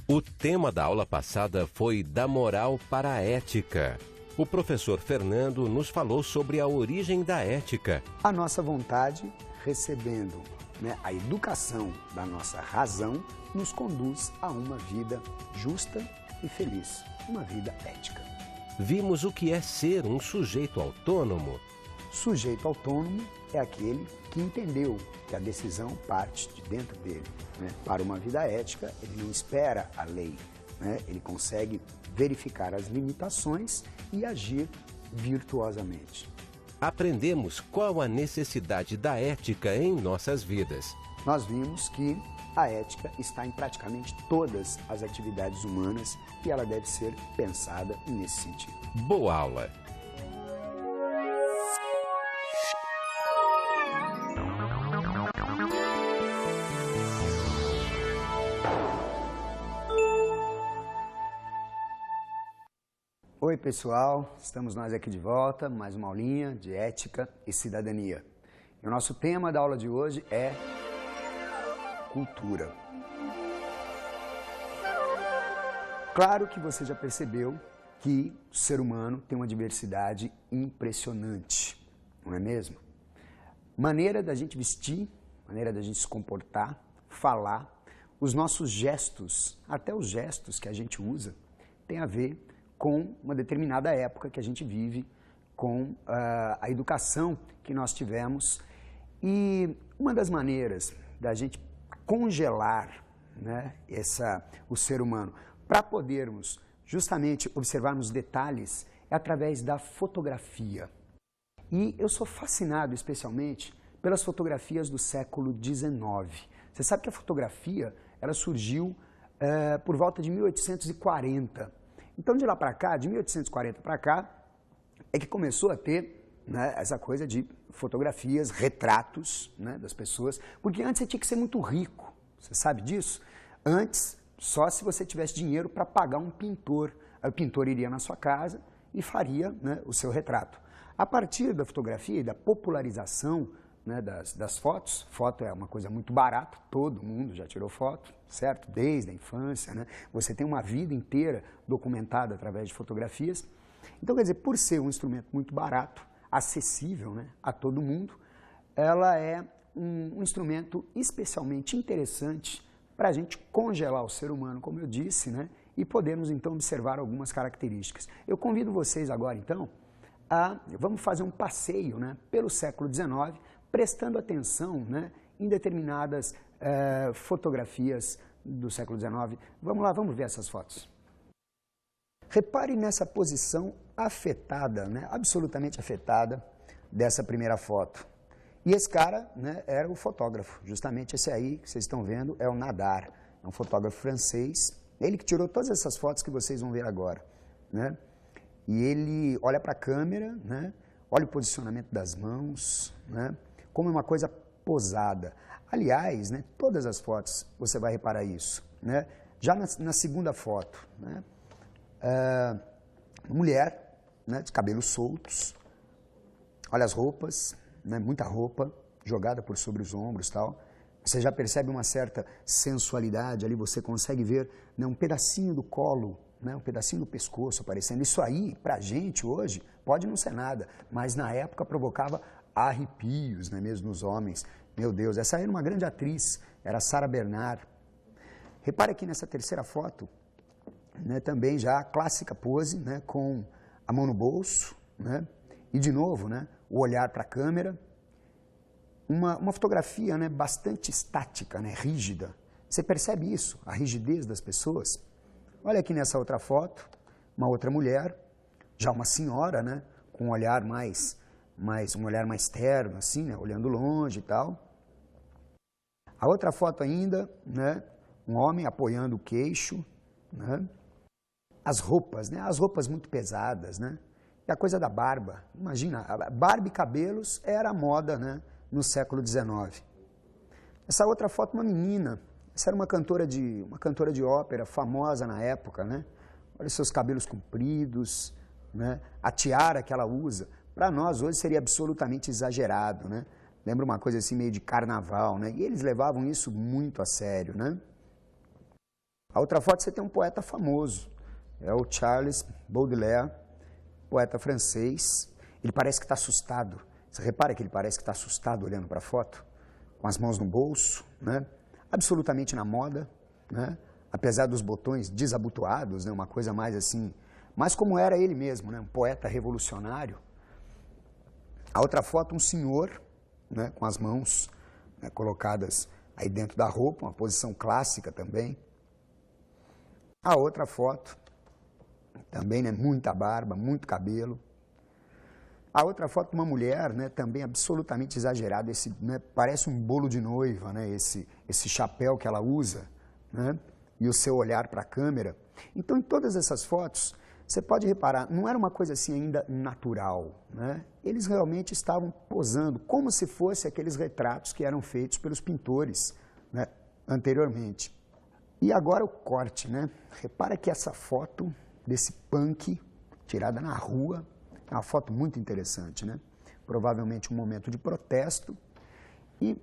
O tema da aula passada foi da moral para a ética. O professor Fernando nos falou sobre a origem da ética. A nossa vontade, recebendo a educação da nossa razão, nos conduz a uma vida justa e feliz, uma vida ética. Vimos o que é ser um sujeito autônomo. Sujeito autônomo é aquele que entendeu que a decisão parte de dentro dele. Para uma vida ética, ele não espera a lei, ele consegue verificar as limitações e agir virtuosamente. Aprendemos qual a necessidade da ética em nossas vidas. Nós vimos que a ética está em praticamente todas as atividades humanas e ela deve ser pensada nesse sentido. Boa aula! Oi pessoal, estamos nós aqui de volta, mais uma aulinha de ética e cidadania. E o nosso tema da aula de hoje é cultura. Claro que você já percebeu que o ser humano tem uma diversidade impressionante, não é mesmo? Maneira da gente vestir, maneira da gente se comportar, falar, os nossos gestos, até os gestos que a gente usa, tem a ver com uma determinada época que a gente vive, com a educação que nós tivemos. E uma das maneiras da gente congelar o ser humano, para podermos justamente observarmos detalhes, é através da fotografia. E eu sou fascinado especialmente pelas fotografias do século XIX. Você sabe que a fotografia ela surgiu por volta de 1840. Então, de lá para cá, de 1840 para cá, é que começou a ter essa coisa de fotografias, retratos das pessoas, porque antes você tinha que ser muito rico, você sabe disso? Antes, só se você tivesse dinheiro para pagar um pintor. Aí o pintor iria na sua casa e faria o seu retrato. A partir da fotografia e da popularização das fotos, foto é uma coisa muito barata, todo mundo já tirou foto, certo? Desde a infância, Você tem uma vida inteira documentada através de fotografias. Então, quer dizer, por ser um instrumento muito barato, acessível a todo mundo, ela é um instrumento especialmente interessante para a gente congelar o ser humano, como eu disse, e podermos então observar algumas características. Eu convido vocês agora então vamos fazer um passeio pelo século XIX, prestando atenção em determinadas fotografias do século XIX. Vamos lá, vamos ver essas fotos. Repare nessa posição afetada, absolutamente afetada dessa primeira foto. E esse cara era o fotógrafo, justamente esse aí que vocês estão vendo é o Nadar, é um fotógrafo francês, ele que tirou todas essas fotos que vocês vão ver agora. E ele olha para a câmera, olha o posicionamento das mãos, como uma coisa posada. Aliás, todas as fotos você vai reparar isso. Já na segunda foto, mulher de cabelos soltos, olha as roupas, muita roupa jogada por sobre os ombros e tal. Você já percebe uma certa sensualidade ali, você consegue ver um pedacinho do colo, um pedacinho do pescoço aparecendo. Isso aí, pra gente hoje, pode não ser nada, mas na época provocava arrepios, mesmo nos homens. Meu Deus, essa era uma grande atriz, era Sarah Bernard. Repare aqui nessa terceira foto, também já a clássica pose, com a mão no bolso, e de novo, o olhar para a câmera. Uma fotografia bastante estática, rígida. Você percebe isso, a rigidez das pessoas? Olha aqui nessa outra foto, uma outra mulher, já uma senhora, com um olhar um olhar mais terno, assim, olhando longe e tal. A outra foto ainda, um homem apoiando o queixo, As roupas, as roupas muito pesadas, E a coisa da barba, imagina, a barba e cabelos era a moda, no século XIX. Essa outra foto, uma menina, essa era uma cantora de ópera famosa na época, Olha os seus cabelos compridos, A tiara que ela usa, para nós hoje seria absolutamente exagerado, Lembra uma coisa assim meio de carnaval, E eles levavam isso muito a sério, A outra foto você tem um poeta famoso, é o Charles Baudelaire, poeta francês. Ele parece que está assustado. Você repara que ele parece que está assustado olhando para a foto, com as mãos no bolso, né? Absolutamente na moda, né? Apesar dos botões desabotoados, né? Uma coisa mais assim, mas como era ele mesmo, né? Um poeta revolucionário. A outra foto, um senhor, né? Com as mãos, né? Colocadas aí dentro da roupa, uma posição clássica também. A outra foto, também, né? Muita barba, muito cabelo. A outra foto de uma mulher, né, também absolutamente exagerada, né, parece um bolo de noiva, né, esse chapéu que ela usa, né, e o seu olhar para a câmera. Então, em todas essas fotos, você pode reparar, não era uma coisa assim ainda natural, né? Eles realmente estavam posando como se fossem aqueles retratos que eram feitos pelos pintores, né, anteriormente. E agora o corte, né? Repara que essa foto desse punk tirada na rua, é uma foto muito interessante, né? Provavelmente um momento de protesto. E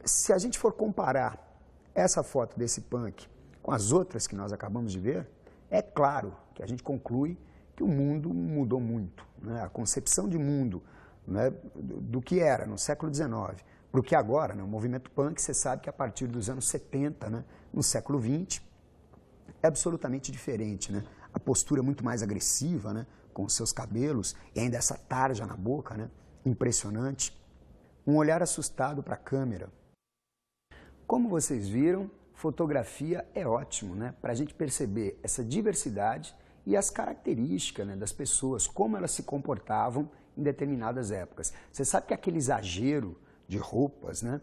se a gente for comparar essa foto desse punk com as outras que nós acabamos de ver, é claro que a gente conclui que o mundo mudou muito, né? A concepção de mundo, né, do que era no século XIX para o que agora, né? O movimento punk, você sabe que a partir dos anos 70, né, no século XX, é absolutamente diferente, né? A postura é muito mais agressiva, né? Com os seus cabelos e ainda essa tarja na boca, né? Impressionante. Um olhar assustado para a câmera. Como vocês viram, fotografia é ótimo, né? Para a gente perceber essa diversidade e as características, né, das pessoas, como elas se comportavam em determinadas épocas. Você sabe que aquele exagero de roupas, né,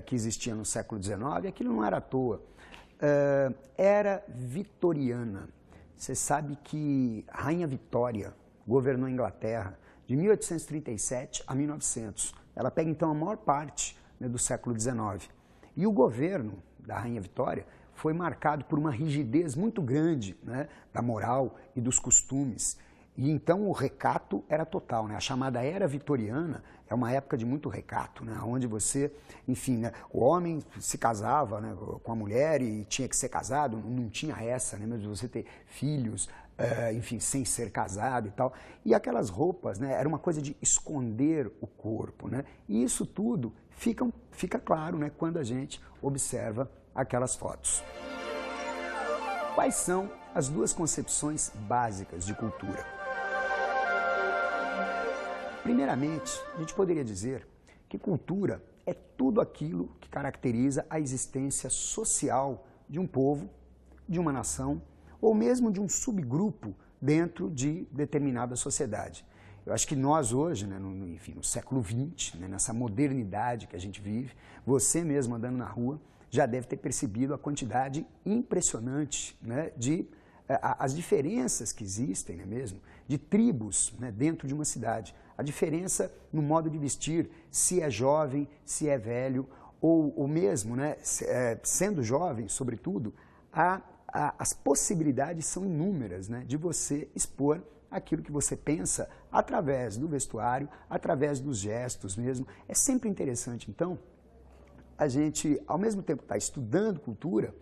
que existia no século XIX, aquilo não era à toa. Era vitoriana. Você sabe que a Rainha Vitória governou a Inglaterra de 1837 a 1900. Ela pega, então, a maior parte, né, do século XIX. E o governo da Rainha Vitória foi marcado por uma rigidez muito grande, né, da moral e dos costumes. E, então, o recato era total, né? A chamada Era Vitoriana é uma época de muito recato, né? Onde você, enfim, né, o homem se casava, né, com a mulher e tinha que ser casado, não tinha essa, né, mesmo você ter filhos, enfim, sem ser casado e tal. E aquelas roupas, né, era uma coisa de esconder o corpo, né? E isso tudo fica claro, né, quando a gente observa aquelas fotos. Quais são as duas concepções básicas de cultura? Primeiramente, a gente poderia dizer que cultura é tudo aquilo que caracteriza a existência social de um povo, de uma nação, ou mesmo de um subgrupo dentro de determinada sociedade. Eu acho que nós hoje, né, no século XX, né, nessa modernidade que a gente vive, você mesmo andando na rua já deve ter percebido a quantidade impressionante, né, de as diferenças que existem, né, mesmo, de tribos, né, dentro de uma cidade. A diferença no modo de vestir, se é jovem, se é velho, ou mesmo, né, sendo jovem, sobretudo, as possibilidades são inúmeras, né, de você expor aquilo que você pensa através do vestuário, através dos gestos mesmo. É sempre interessante, então, a gente, ao mesmo tempo que está estudando cultura,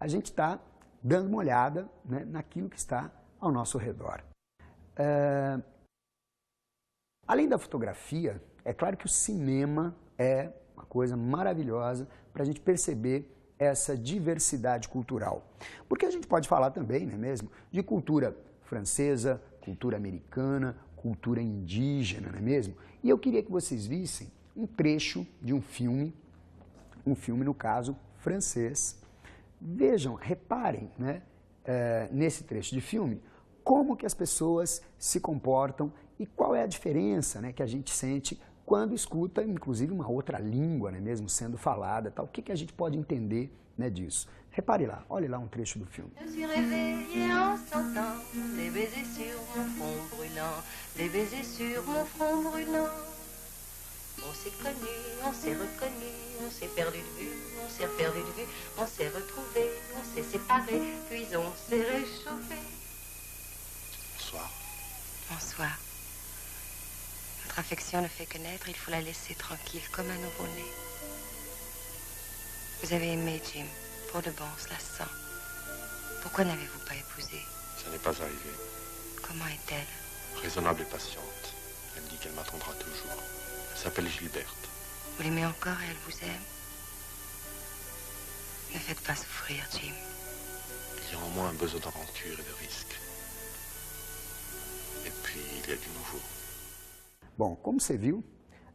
a gente está dando uma olhada, né, naquilo que está ao nosso redor. Além da fotografia, é claro que o cinema é uma coisa maravilhosa para a gente perceber essa diversidade cultural. Porque a gente pode falar também, não é mesmo, de cultura francesa, cultura americana, cultura indígena, não é mesmo? E eu queria que vocês vissem um trecho de um filme no caso francês. Vejam, reparem, né, nesse trecho de filme, como que as pessoas se comportam e qual é a diferença, né, que a gente sente quando escuta, inclusive, uma outra língua, né, mesmo sendo falada, tal. O que a gente pode entender, né, disso? Repare lá, olhe lá um trecho do filme. Je suis réveillée en sentant des baisers sur mon front brûlant, des baisers sur mon front brûlant. On s'est connu, on s'est reconnu, on s'est perdu de vue, on s'est perdu de vue, on s'est retrouvé, on s'est séparé, puis on s'est réchauffé. Bonsoir. Bonsoir. Notre affection ne fait que naître, il faut la laisser tranquille, comme un nouveau-né. Vous avez aimé, Jim, pour de bon, cela sent. Pourquoi n'avez-vous pas épousé? Ça n'est pas arrivé. Comment est-elle? Raisonnable et patiente. Elle dit qu'elle m'attendra toujours. Elle s'appelle Gilberte. Vous l'aimez encore et elle vous aime? Ne faites pas souffrir, Jim. Il y a en moi un besoin d'aventure et de risque. Et puis, il y a du nouveau. Bom, como você viu,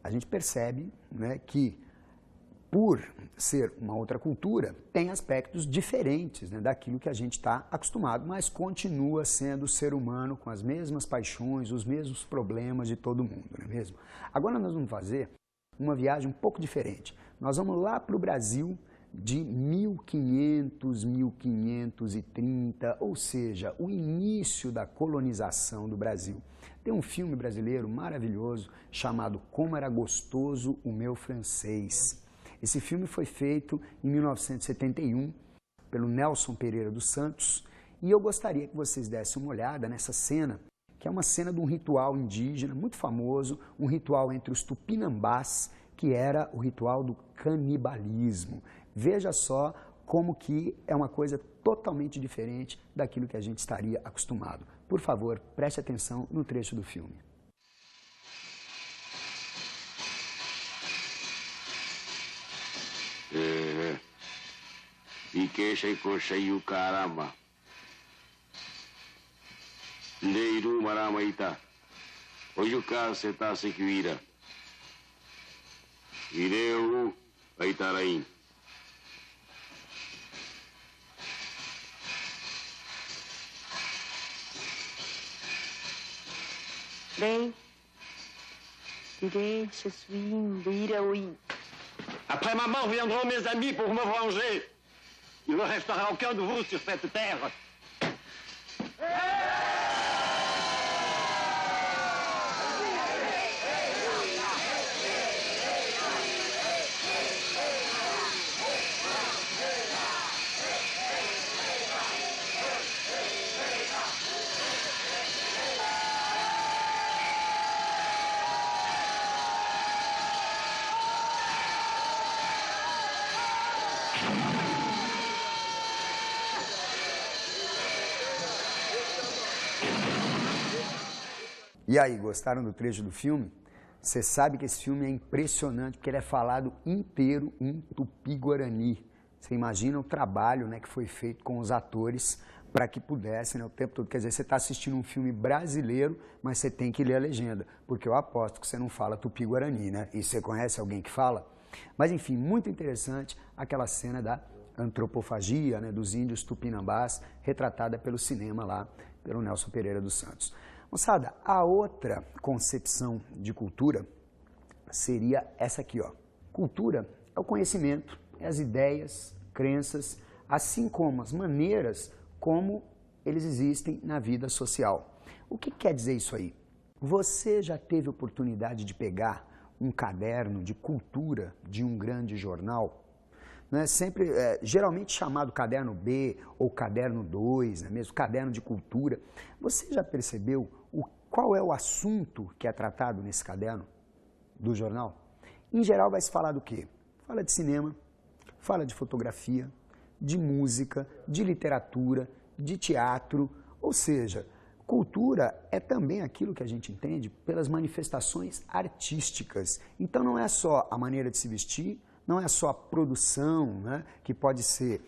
a gente percebe, né, que por ser uma outra cultura, tem aspectos diferentes, né, daquilo que a gente está acostumado, mas continua sendo ser humano com as mesmas paixões, os mesmos problemas de todo mundo, não é mesmo? Agora nós vamos fazer uma viagem um pouco diferente. Nós vamos lá para o Brasil de 1500, 1530, ou seja, o início da colonização do Brasil. Tem um filme brasileiro maravilhoso chamado Como Era Gostoso o Meu Francês. Esse filme foi feito em 1971 pelo Nelson Pereira dos Santos e eu gostaria que vocês dessem uma olhada nessa cena, que é uma cena de um ritual indígena muito famoso, um ritual entre os tupinambás, que era o ritual do canibalismo. Veja só como que é uma coisa totalmente diferente daquilo que a gente estaria acostumado. Por favor, preste atenção no trecho do filme. Ikesha ikosha yu caramba. Leiru maramaita. Ojuka seta sequira. Ireu aitarain. Lei, direi, je suis Mbiraoui. Après ma mort viendront mes amis pour me venger. Il ne restera aucun de vous sur cette terre. E aí, gostaram do trecho do filme? Você sabe que esse filme é impressionante, porque ele é falado inteiro em tupi-guarani. Você imagina o trabalho, né, que foi feito com os atores para que pudessem, né, o tempo todo. Quer dizer, você está assistindo um filme brasileiro, mas você tem que ler a legenda, porque eu aposto que você não fala tupi-guarani, né? E você conhece alguém que fala? Mas, enfim, muito interessante aquela cena da antropofagia, né, dos índios tupinambás, retratada pelo cinema lá, pelo Nelson Pereira dos Santos. Moçada, a outra concepção de cultura seria essa aqui, ó. Cultura é o conhecimento, é as ideias, crenças, assim como as maneiras como eles existem na vida social. O que quer dizer isso aí? Você já teve oportunidade de pegar um caderno de cultura de um grande jornal? Não é sempre, geralmente chamado caderno B ou caderno 2, não é mesmo? Caderno de cultura. Você já percebeu qual é o assunto que é tratado nesse caderno do jornal? Em geral vai se falar do quê? Fala de cinema, fala de fotografia, de música, de literatura, de teatro, ou seja, cultura é também aquilo que a gente entende pelas manifestações artísticas. Então não é só a maneira de se vestir, não é só a produção, né, que pode ser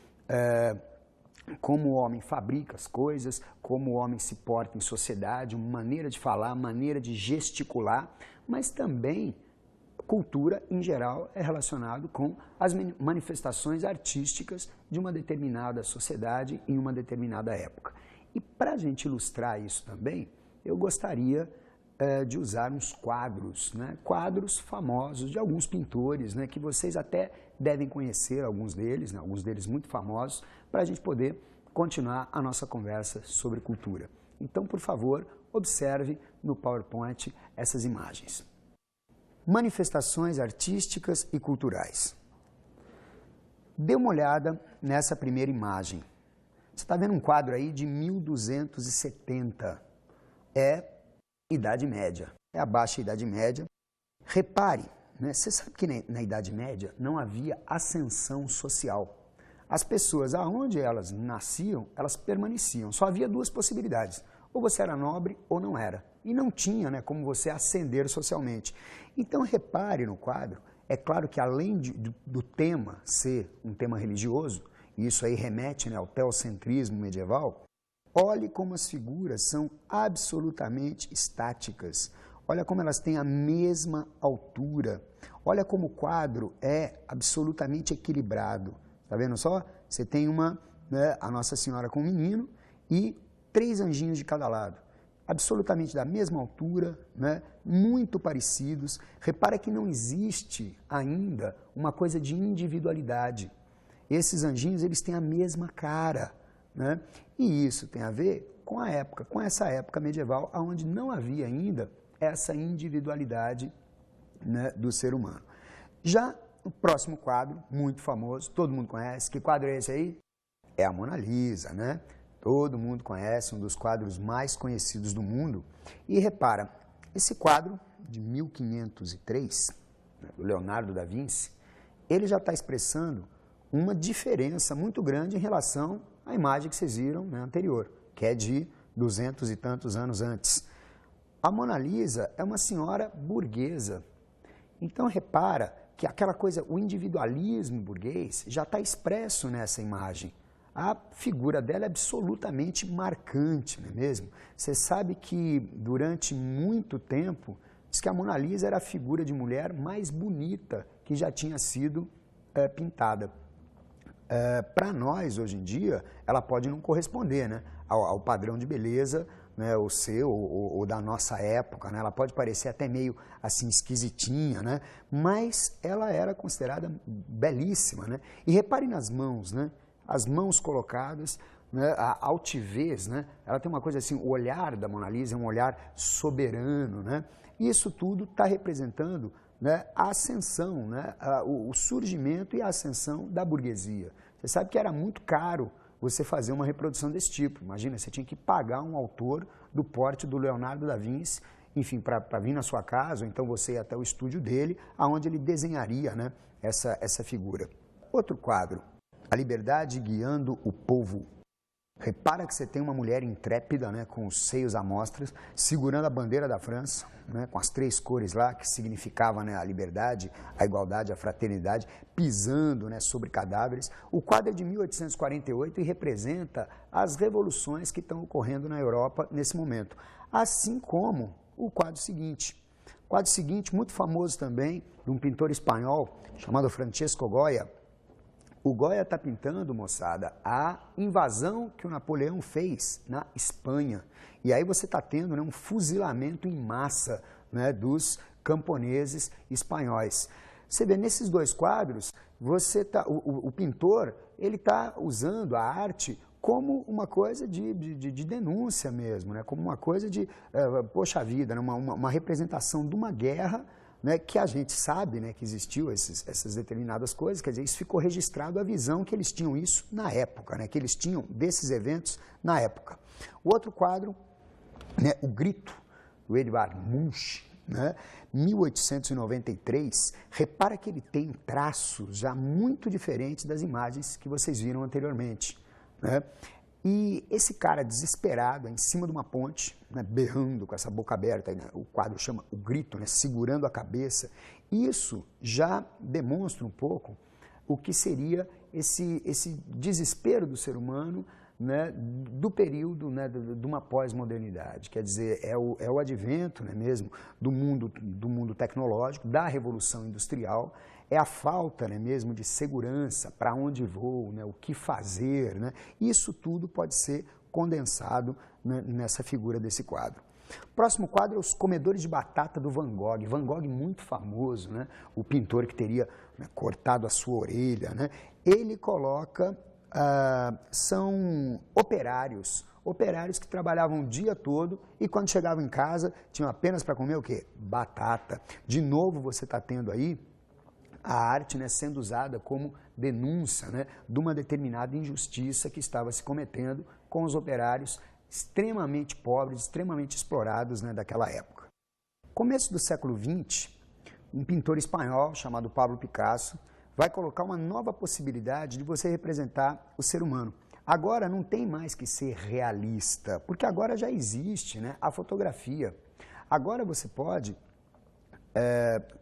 como o homem fabrica as coisas, como o homem se porta em sociedade, uma maneira de falar, maneira de gesticular, mas também cultura, em geral, é relacionado com as manifestações artísticas de uma determinada sociedade em uma determinada época. E para a gente ilustrar isso também, eu gostaria de usar uns quadros, né? Quadros famosos de alguns pintores, né? Que vocês até devem conhecer, alguns deles, né? Alguns deles muito famosos, para a gente poder continuar a nossa conversa sobre cultura. Então, por favor, observe no PowerPoint essas imagens. Manifestações artísticas e culturais. Dê uma olhada nessa primeira imagem. Você está vendo um quadro aí de 1270. É Idade Média, é a Baixa Idade Média. Repare, né, você sabe que na Idade Média não havia ascensão social. as pessoas, aonde elas nasciam, elas permaneciam. Só havia duas possibilidades. Ou você era nobre ou não era. E não tinha, né, como você ascender socialmente. Então, repare no quadro, é claro que além do tema ser um tema religioso, e isso aí remete, né, ao teocentrismo medieval, olhe como as figuras são absolutamente estáticas. Olha como elas têm a mesma altura. Olha como o quadro é absolutamente equilibrado. Está vendo só? Você tem a Nossa Senhora com o menino e 3 anjinhos de cada lado. Absolutamente da mesma altura, né? Muito parecidos. Repara que não existe ainda uma coisa de individualidade. Esses anjinhos, eles têm a mesma cara, né? E isso tem a ver com a época, com essa época medieval, onde não havia ainda essa individualidade, né, do ser humano. Já o próximo quadro, muito famoso, todo mundo conhece. Que quadro é esse aí? É a Mona Lisa, né? Todo mundo conhece, um dos quadros mais conhecidos do mundo. E repara, esse quadro de 1503, né, do Leonardo da Vinci, ele já está expressando uma diferença muito grande em relação à imagem que vocês viram, né, anterior, que é de 200 e tantos anos antes. A Mona Lisa é uma senhora burguesa. Então, repara que aquela coisa, o individualismo burguês, já está expresso nessa imagem. A figura dela é absolutamente marcante, não é mesmo? Você sabe que, durante muito tempo, diz que a Mona Lisa era a figura de mulher mais bonita que já tinha sido pintada. Para nós, hoje em dia, ela pode não corresponder, né, ao padrão de beleza, né, o seu ou da nossa época, né? Ela pode parecer até meio assim esquisitinha, né? Mas ela era considerada belíssima, né? E reparem nas mãos, né? As mãos colocadas, né? A altivez, né? Ela tem uma coisa assim, o olhar da Mona Lisa é um olhar soberano, né? Isso tudo está representando, né, a ascensão, né? O surgimento e a ascensão da burguesia. Você sabe que era muito caro você fazer uma reprodução desse tipo. Imagina, você tinha que pagar um autor do porte do Leonardo da Vinci, enfim, para vir na sua casa, ou então você ir até o estúdio dele, aonde ele desenharia, né, essa figura. Outro quadro, A Liberdade Guiando o Povo. Repara que você tem uma mulher intrépida, né, com os seios à mostra, segurando a bandeira da França, né, com as 3 cores lá, que significavam, né, a liberdade, a igualdade, a fraternidade, pisando, né, sobre cadáveres. O quadro é de 1848 e representa as revoluções que estão ocorrendo na Europa nesse momento. Assim como o quadro seguinte. O quadro seguinte, muito famoso também, de um pintor espanhol chamado Francisco Goya. O Goya está pintando, moçada, a invasão que o Napoleão fez na Espanha. E aí você está tendo, né, um fuzilamento em massa, né, dos camponeses espanhóis. Você vê, nesses 2 quadros, o pintor ele está usando a arte como uma coisa de denúncia mesmo, né, como uma coisa de, poxa vida, né, uma representação de uma guerra, né, que a gente sabe, né, que existiu essas determinadas coisas, quer dizer, isso ficou registrado a visão que eles tinham isso na época, né, que eles tinham desses eventos na época. O outro quadro, né, O Grito, do Edvard Munch, né, 1893, repara que ele tem traços já muito diferentes das imagens que vocês viram anteriormente, né? E esse cara desesperado, em cima de uma ponte, né, berrando com essa boca aberta, né, o quadro chama O Grito, né, segurando a cabeça, isso já demonstra um pouco o que seria esse desespero do ser humano, né, do período, né, de uma pós-modernidade. Quer dizer, é o advento, né, mesmo do mundo tecnológico, da revolução industrial, é a falta, né, mesmo de segurança, para onde vou, né, o que fazer, né? Isso tudo pode ser condensado, né, nessa figura desse quadro. O próximo quadro é Os Comedores de Batata, do Van Gogh. Van Gogh muito famoso, né? O pintor que teria, né, cortado a sua orelha, né? Ele coloca, são operários que trabalhavam o dia todo e quando chegavam em casa tinham apenas para comer o quê? Batata. De novo você está tendo aí a arte, né, sendo usada como denúncia, né, de uma determinada injustiça que estava se cometendo com os operários extremamente pobres, extremamente explorados, né, daquela época. Começo do século XX, um pintor espanhol chamado Pablo Picasso vai colocar uma nova possibilidade de você representar o ser humano. Agora não tem mais que ser realista, porque agora já existe, né, a fotografia. Agora você pode,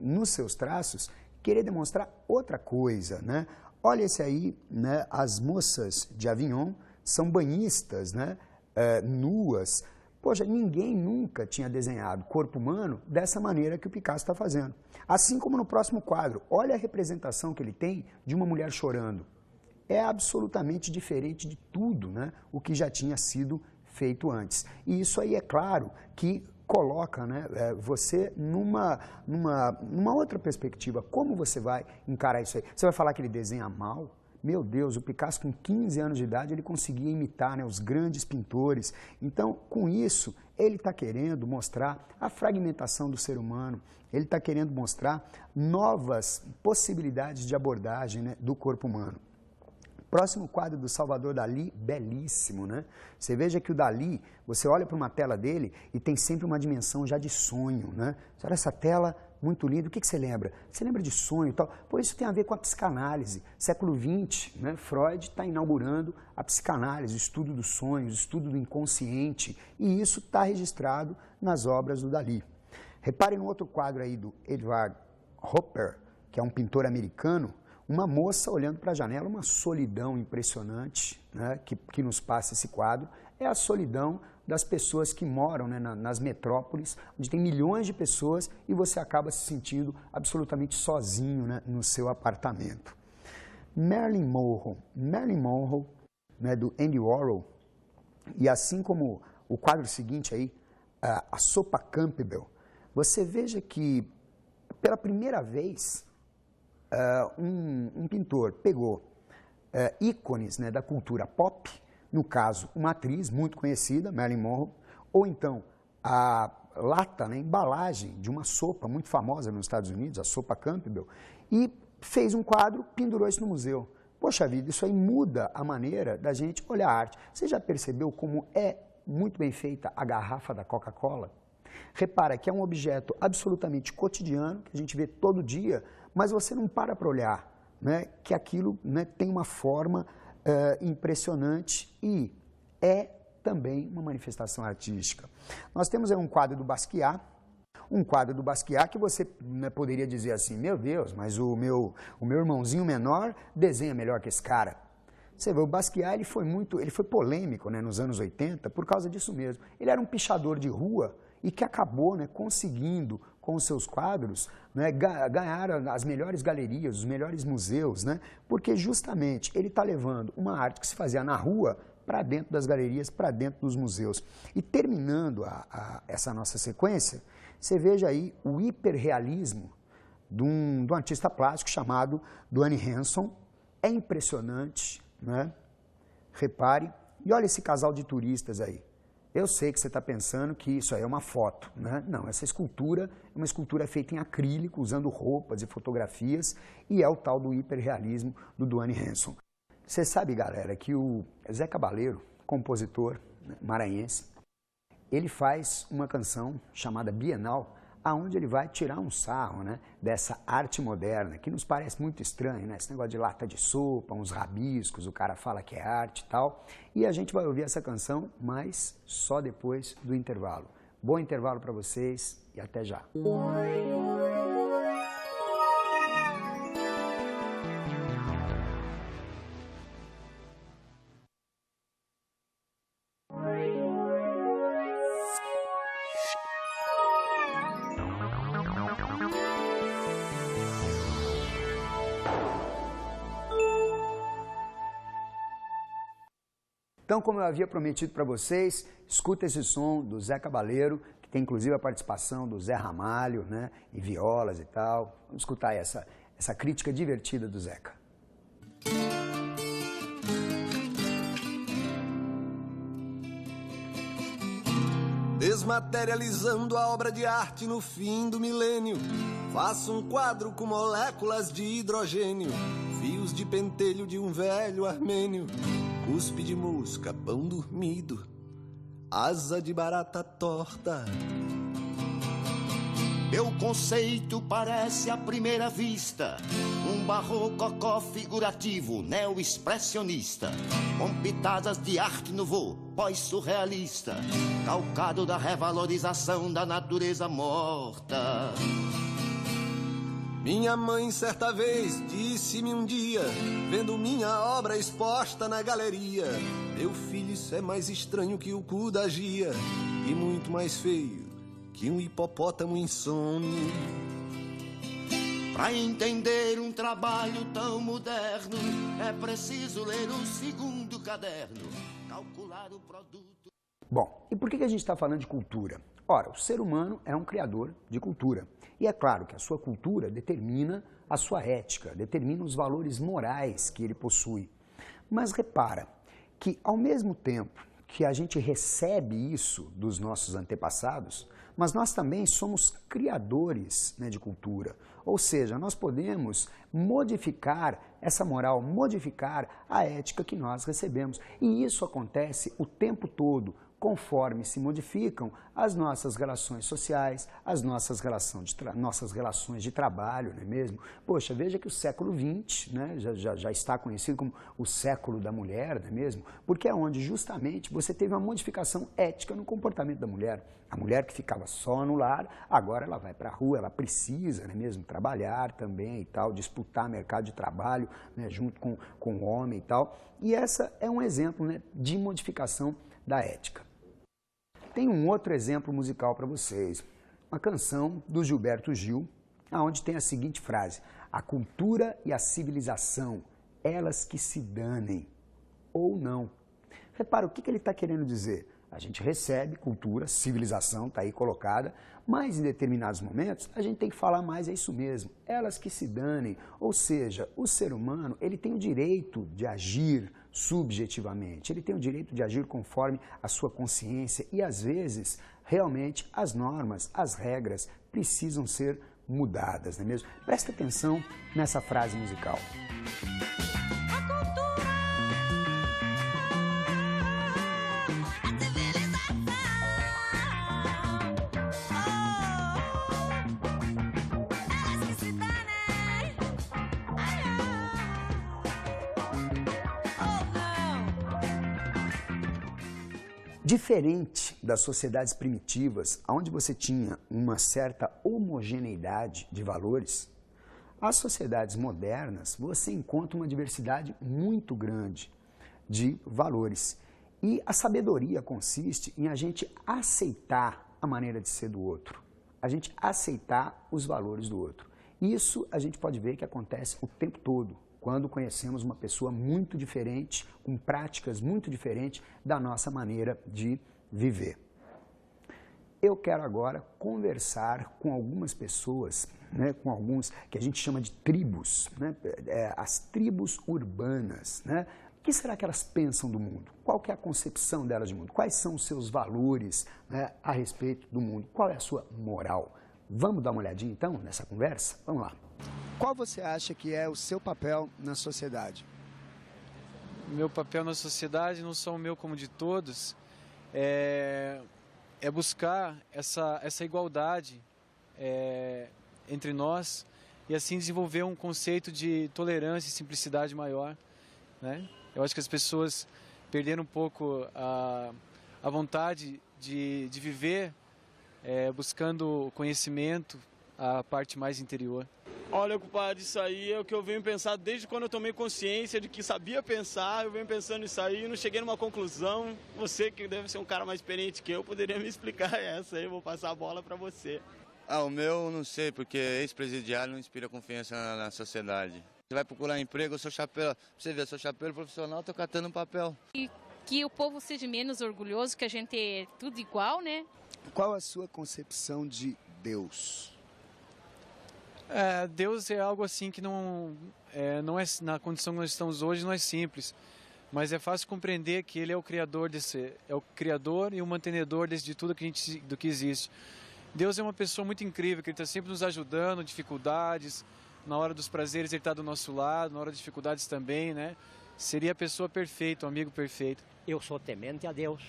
nos seus traços, querer demonstrar outra coisa, né? Olha esse aí, né, as moças de Avignon são banhistas, né, nuas. Poxa, ninguém nunca tinha desenhado corpo humano dessa maneira que o Picasso está fazendo. Assim como no próximo quadro, olha a representação que ele tem de uma mulher chorando. É absolutamente diferente de tudo, né, o que já tinha sido feito antes. E isso aí é claro que coloca, né, você numa outra perspectiva. Como você vai encarar isso aí? Você vai falar que ele desenha mal? Meu Deus, o Picasso com 15 anos de idade ele conseguia imitar, né, os grandes pintores. Então, com isso, ele está querendo mostrar a fragmentação do ser humano, ele está querendo mostrar novas possibilidades de abordagem, né, do corpo humano. Próximo quadro do Salvador Dalí, belíssimo, né? Você veja que o Dalí, você olha para uma tela dele e tem sempre uma dimensão já de sonho, né? Você olha essa tela, muito linda, o que você lembra? Você lembra de sonho e tal? Por isso tem a ver com a psicanálise. Século XX, né? Freud está inaugurando a psicanálise, o estudo dos sonhos, o estudo do inconsciente, e isso está registrado nas obras do Dalí. Reparem no outro quadro aí do Edward Hopper, que é um pintor americano, uma moça olhando para a janela, uma solidão impressionante, né, que nos passa esse quadro, é a solidão das pessoas que moram, né, nas metrópoles, onde tem milhões de pessoas e você acaba se sentindo absolutamente sozinho, né, no seu apartamento. Marilyn Monroe, né, do Andy Warhol, e assim como o quadro seguinte aí, a Sopa Campbell, você veja que pela primeira vez um pintor pegou ícones, né, da cultura pop, no caso, uma atriz muito conhecida, Marilyn Monroe, ou então a lata, né, embalagem de uma sopa muito famosa nos Estados Unidos, a Sopa Campbell, e fez um quadro, pendurou isso no museu. Poxa vida, isso aí muda a maneira da gente olhar a arte. Você já percebeu como é muito bem feita a garrafa da Coca-Cola? Repara que é um objeto absolutamente cotidiano, que a gente vê todo dia, mas você não para olhar, né, que aquilo, né, tem uma forma impressionante e é também uma manifestação artística. Nós temos aí um quadro do Basquiat que você, né, poderia dizer assim, meu Deus, mas o meu irmãozinho menor desenha melhor que esse cara. Você vê, o Basquiat ele foi polêmico, né, nos anos 80 por causa disso mesmo. Ele era um pichador de rua e que acabou, né, conseguindo, com os seus quadros, né, ganhar as melhores galerias, os melhores museus, né, porque justamente ele está levando uma arte que se fazia na rua para dentro das galerias, para dentro dos museus. E terminando essa nossa sequência, você veja aí o hiperrealismo de um artista plástico chamado Duane Hanson. É impressionante, né? Repare, e olha esse casal de turistas aí. Eu sei que você está pensando que isso aí é uma foto, né? Não, essa escultura é uma escultura feita em acrílico, usando roupas e fotografias, e é o tal do hiperrealismo do Duane Hanson. Você sabe, galera, que o Zé Cabaleiro, compositor, né, maranhense, ele faz uma canção chamada Bienal, aonde ele vai tirar um sarro, né, dessa arte moderna, que nos parece muito estranho, né? Esse negócio de lata de sopa, uns rabiscos, o cara fala que é arte e tal. E a gente vai ouvir essa canção, mas só depois do intervalo. Bom intervalo para vocês e até já. Então, como eu havia prometido para vocês, escuta esse som do Zé Cabaleiro, que tem inclusive a participação do Zé Ramalho, né, e violas e tal. Vamos escutar essa crítica divertida do Zeca. Desmaterializando a obra de arte no fim do milênio, faço um quadro com moléculas de hidrogênio, fios de pentelho de um velho armênio, cuspe de mosca, pão dormido, asa de barata torta. Meu conceito parece à primeira vista um barrococó figurativo, neo-expressionista, com pitadas de arte nouveau, pós-surrealista, calcado da revalorização da natureza morta. Minha mãe certa vez disse-me um dia, vendo minha obra exposta na galeria: meu filho, isso é mais estranho que o cu da Gia e muito mais feio que um hipopótamo insone. Pra entender um trabalho tão moderno, é preciso ler o segundo caderno, calcular o produto. Bom, e por que a gente está falando de cultura? Ora, o ser humano é um criador de cultura. E é claro que a sua cultura determina a sua ética, determina os valores morais que ele possui. Mas repara que, ao mesmo tempo que a gente recebe isso dos nossos antepassados, mas nós também somos criadores, né, de cultura. Ou seja, nós podemos modificar essa moral, modificar a ética que nós recebemos. E isso acontece o tempo todo, conforme se modificam as nossas relações sociais, as nossas relações de trabalho, não é mesmo? Poxa, veja que o século XX, né, já está conhecido como o século da mulher, não é mesmo? Porque é onde justamente você teve uma modificação ética no comportamento da mulher. A mulher que ficava só no lar, agora ela vai para a rua, ela precisa, não é mesmo, trabalhar também e tal, disputar mercado de trabalho, né, junto com o homem e tal. E essa é um exemplo, né, de modificação da ética. Tem um outro exemplo musical para vocês, uma canção do Gilberto Gil, onde tem a seguinte frase: a cultura e a civilização, elas que se danem, ou não. Repara, o que ele está querendo dizer? A gente recebe cultura, civilização, está aí colocada, mas em determinados momentos a gente tem que falar mais, é isso mesmo, elas que se danem. Ou seja, o ser humano ele tem o direito de agir subjetivamente, ele tem o direito de agir conforme a sua consciência e às vezes, realmente, as normas, as regras precisam ser mudadas, não é mesmo? Presta atenção nessa frase musical. Diferente das sociedades primitivas, onde você tinha uma certa homogeneidade de valores, as sociedades modernas você encontra uma diversidade muito grande de valores. E a sabedoria consiste em a gente aceitar a maneira de ser do outro, a gente aceitar os valores do outro. Isso a gente pode ver que acontece o tempo todo, quando conhecemos uma pessoa muito diferente, com práticas muito diferentes da nossa maneira de viver. Eu quero agora conversar com algumas pessoas, né, com alguns que a gente chama de tribos, né, as tribos urbanas, né? O que será que elas pensam do mundo? Qual que é a concepção delas de mundo? Quais são os seus valores, né, a respeito do mundo? Qual é a sua moral? Vamos dar uma olhadinha então nessa conversa? Vamos lá. Qual você acha que é o seu papel na sociedade? Meu papel na sociedade, não só o meu como de todos, é buscar essa igualdade entre nós e assim desenvolver um conceito de tolerância e simplicidade maior, né? Eu acho que as pessoas perderam um pouco a vontade de viver buscando conhecimento, a parte mais interior. Olha, compadre, isso aí é o que eu venho pensar desde quando eu tomei consciência de que sabia pensar, eu venho pensando nisso aí, não cheguei numa conclusão. Você, que deve ser um cara mais experiente que eu, poderia me explicar essa aí, eu vou passar a bola para você. O meu não sei, porque ex-presidiário não inspira confiança na sociedade. Você vai procurar emprego, eu sou chapéu, você vê, eu sou chapéu profissional, tô catando um papel. E que o povo seja menos orgulhoso, que a gente é tudo igual, né? Qual a sua concepção de Deus? Deus é algo assim que não é, na condição que nós estamos hoje, não é simples, mas é fácil compreender que Ele é o criador e o mantenedor de tudo do que existe. Deus é uma pessoa muito incrível, que Ele está sempre nos ajudando, dificuldades, na hora dos prazeres Ele está do nosso lado, na hora das dificuldades também, né? Seria a pessoa perfeita, o amigo perfeito. Eu sou temente a Deus,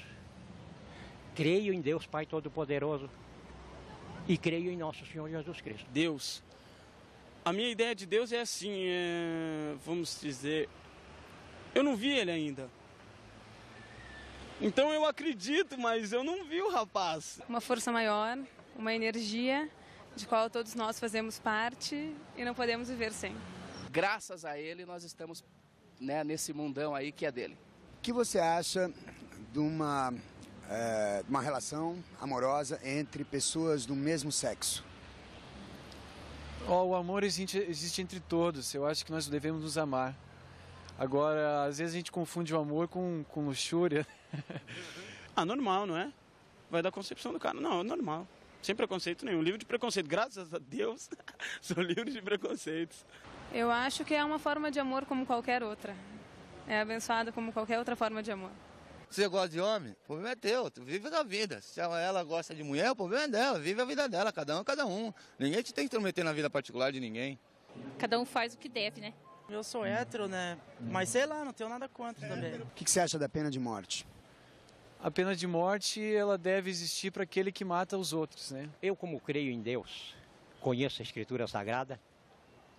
creio em Deus Pai Todo-Poderoso, e creio em nosso Senhor Jesus Cristo. Deus. A minha ideia de Deus é assim, vamos dizer, eu não vi ele ainda. Então eu acredito, mas eu não vi o rapaz. Uma força maior, uma energia de qual todos nós fazemos parte e não podemos viver sem. Graças a ele nós estamos, né, nesse mundão aí que é dele. O que você acha de uma relação amorosa entre pessoas do mesmo sexo? O amor existe entre todos, eu acho que nós devemos nos amar. Agora, às vezes a gente confunde o amor com luxúria. Normal, não é? Vai da concepção do cara. Não, é normal. Sem preconceito nenhum. Livre de preconceito, graças a Deus, sou livre de preconceitos. Eu acho que é uma forma de amor como qualquer outra. É abençoada como qualquer outra forma de amor. Você gosta de homem? O problema é teu, tu vive a vida. Se ela gosta de mulher, o problema é dela, vive a vida dela, cada um é cada um. Ninguém te tem que intrometer na vida particular de ninguém. Cada um faz o que deve, né? Eu sou hétero, né? Mas sei lá, não tenho nada contra também. O que você acha da pena de morte? A pena de morte, ela deve existir para aquele que mata os outros, né? Eu, como creio em Deus, conheço a Escritura Sagrada,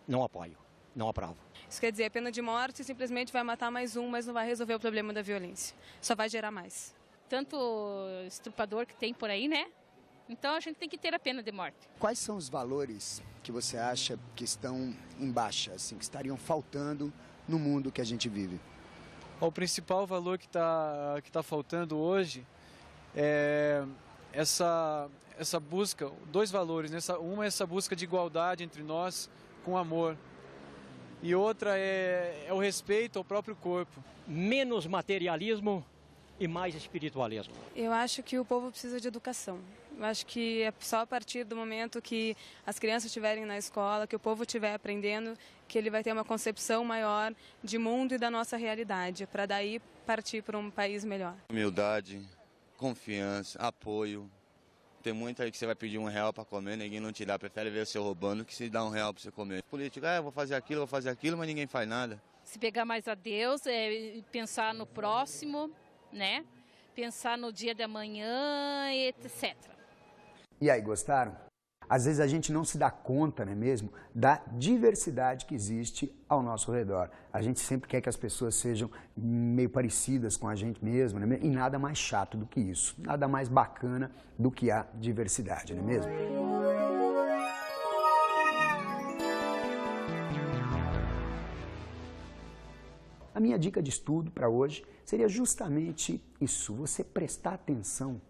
não apoio, não aprovo. Isso quer dizer, a pena de morte simplesmente vai matar mais um, mas não vai resolver o problema da violência. Só vai gerar mais. Tanto estrupador que tem por aí, né? Então a gente tem que ter a pena de morte. Quais são os valores que você acha que estão em baixa, assim, que estariam faltando no mundo que a gente vive? O principal valor que tá faltando hoje é essa busca, dois valores, né? Uma é essa busca de igualdade entre nós com amor. E outra é o respeito ao próprio corpo. Menos materialismo e mais espiritualismo. Eu acho que o povo precisa de educação. Eu acho que é só a partir do momento que as crianças estiverem na escola, que o povo estiver aprendendo, que ele vai ter uma concepção maior de mundo e da nossa realidade, para daí partir para um país melhor. Humildade, confiança, apoio. Tem muito aí que você vai pedir R$1 para comer, ninguém não te dá, prefere ver você roubando que se dá R$1 para você comer. Político, eu vou fazer aquilo, mas ninguém faz nada. Se pegar mais a Deus, pensar no próximo, né? Pensar no dia de amanhã, etc. E aí, gostaram? Às vezes a gente não se dá conta, não é mesmo, da diversidade que existe ao nosso redor. A gente sempre quer que as pessoas sejam meio parecidas com a gente mesmo, não é mesmo? E nada mais chato do que isso, nada mais bacana do que a diversidade, não é mesmo? A minha dica de estudo para hoje seria justamente isso, você prestar atenção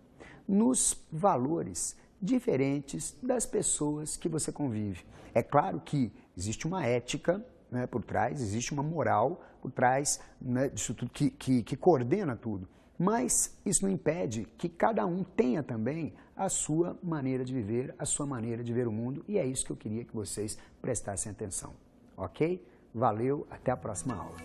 nos valores diferentes das pessoas que você convive. É claro que existe uma ética, né, por trás, existe uma moral por trás, né, disso tudo que coordena tudo, mas isso não impede que cada um tenha também a sua maneira de viver, a sua maneira de ver o mundo, e é isso que eu queria que vocês prestassem atenção, ok? Valeu, até a próxima aula.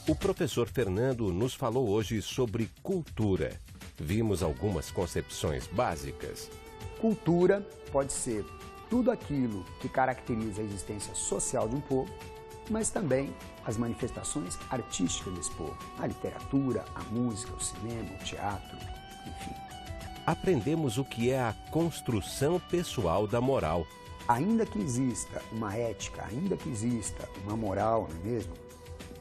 O professor Fernando nos falou hoje sobre cultura. Vimos algumas concepções básicas. Cultura pode ser tudo aquilo que caracteriza a existência social de um povo, mas também as manifestações artísticas desse povo. A literatura, a música, o cinema, o teatro, enfim. Aprendemos o que é a construção pessoal da moral. Ainda que exista uma ética, ainda que exista uma moral, não é mesmo?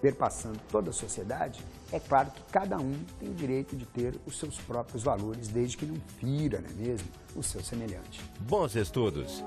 Perpassando toda a sociedade, é claro que cada um tem o direito de ter os seus próprios valores, desde que não fira, não é mesmo, o seu semelhante. Bons estudos!